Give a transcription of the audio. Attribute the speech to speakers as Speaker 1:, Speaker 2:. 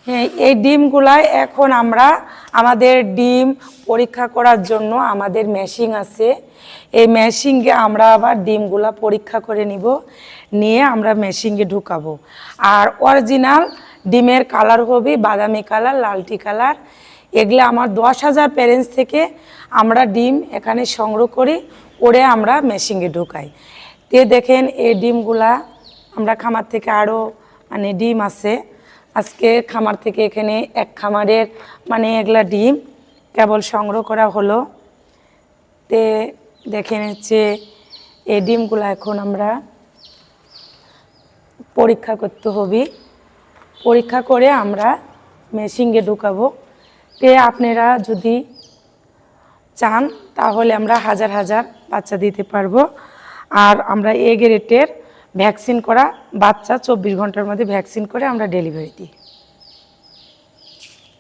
Speaker 1: হ্যাঁ, এই ডিমগুলাই এখন আমরা আমাদের ডিম পরীক্ষা করার জন্য আমাদের মেশিন আছে। এই মেশিনকে আমরা আবার ডিমগুলা পরীক্ষা করে নিয়ে আমরা মেশিনকে ঢুকাবো। আর অরিজিনাল ডিমের কালার হবে বাদামি কালার, লালটি কালার। এগুলো আমার 10,000 প্যারেন্টস থেকে আমরা ডিম এখানে সংগ্রহ করে আমরা মেশিনে ঢুকাই। দেখেন এই ডিমগুলা আমরা খামার থেকে আরও ডিম আছে। আজকে খামার থেকে এখানে এক খামারের এগুলা ডিম কেবল সংগ্রহ করা হলো। দেখেন হচ্ছে এই ডিমগুলো এখন আমরা পরীক্ষা করতে হবে। পরীক্ষা করে আমরা মেশিনে ঢুকাবো। আপনারা যদি চান তাহলে আমরা হাজার হাজার বাচ্চা দিতে পারবো। আর আমরা এ গ্রেডের ভ্যাকসিন করা বাচ্চা 24 ঘন্টার মধ্যে ভ্যাকসিন করে আমরা ডেলিভারি দিই।